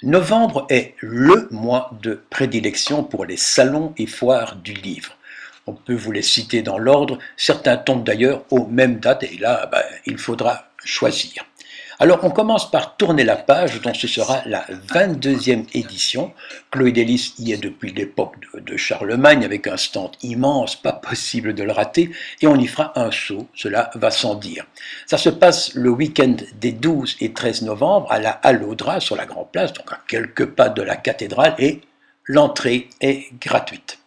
Novembre est le mois de prédilection pour les salons et foires du livre. On peut vous les citer dans l'ordre, certains tombent d'ailleurs aux mêmes dates et là, il faudra choisir. Alors on commence par tourner la page dont ce sera la 22e édition. Chloé Délice y est depuis l'époque de Charlemagne avec un stand immense, pas possible de le rater, et on y fera un saut, cela va sans dire. Ça se passe le week-end des 12 et 13 novembre à la Halle Audras sur la Grand Place, donc à quelques pas de la cathédrale, et l'entrée est gratuite.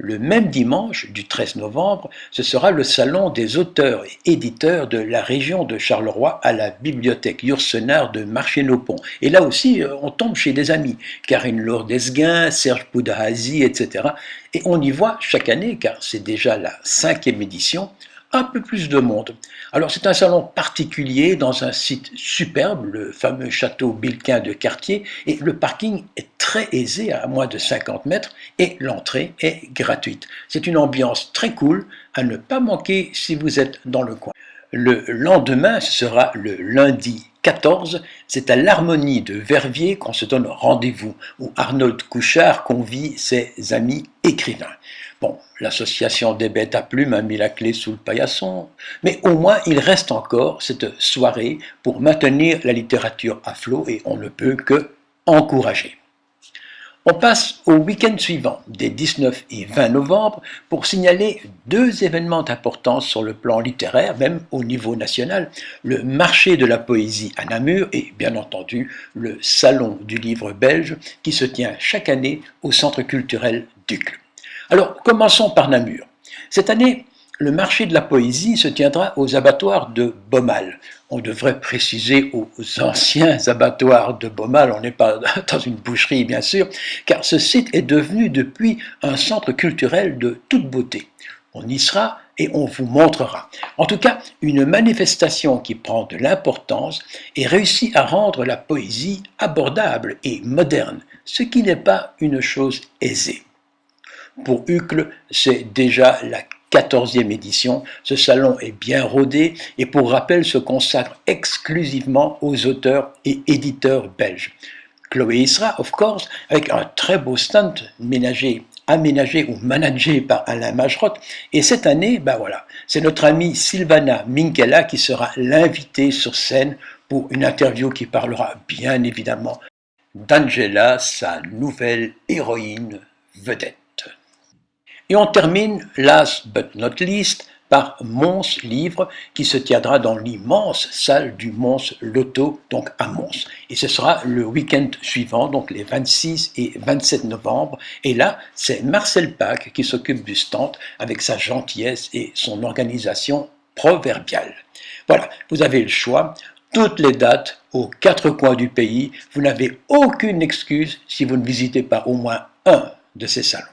Le même dimanche, du 13 novembre, ce sera le salon des auteurs et éditeurs de la région de Charleroi à la bibliothèque Yourcenar de Marchesnopont. Et là aussi, on tombe chez des amis, Karine Lourdes-Esguin, Serge Poudahasi, etc. Et on y voit chaque année, car c'est déjà la 5e édition, un peu plus de monde. Alors c'est un salon particulier dans un site superbe, le fameux château Bilquin de Cartier, et le parking est très aisé, à moins de 50 mètres, et l'entrée est gratuite. C'est une ambiance très cool, à ne pas manquer si vous êtes dans le coin. Le lendemain, ce sera le lundi 14, c'est à l'Harmonie de Verviers qu'on se donne rendez-vous, où Arnold Couchard convie ses amis écrivains. Bon, l'association des bêtes à plumes a mis la clé sous le paillasson, mais au moins il reste encore cette soirée pour maintenir la littérature à flot et on ne peut que encourager. On passe au week-end suivant, des 19 et 20 novembre, pour signaler deux événements d'importance sur le plan littéraire, même au niveau national, le marché de la poésie à Namur et bien entendu le salon du livre belge qui se tient chaque année au centre culturel d'Uccle. Alors, commençons par Namur. Cette année, le marché de la poésie se tiendra aux abattoirs de Beaumal. On devrait préciser aux anciens abattoirs de Beaumal, on n'est pas dans une boucherie bien sûr, car ce site est devenu depuis un centre culturel de toute beauté. On y sera et on vous montrera. En tout cas, une manifestation qui prend de l'importance et réussit à rendre la poésie abordable et moderne, ce qui n'est pas une chose aisée. Pour Uccle, c'est déjà la 14e édition. Ce salon est bien rodé et pour rappel se consacre exclusivement aux auteurs et éditeurs belges. Chloé y sera, of course, avec un très beau stand aménagé ou managé par Alain Magerotte. Et cette année, c'est notre amie Sylvana Minkela qui sera l'invitée sur scène pour une interview qui parlera bien évidemment d'Angela, sa nouvelle héroïne vedette. Et on termine, last but not least, par Mons Livre, qui se tiendra dans l'immense salle du Mons Loto, donc à Mons. Et ce sera le week-end suivant, donc les 26 et 27 novembre. Et là, c'est Marcel Pack qui s'occupe du stand avec sa gentillesse et son organisation proverbiale. Voilà, vous avez le choix. Toutes les dates aux quatre coins du pays. Vous n'avez aucune excuse si vous ne visitez pas au moins un de ces salons.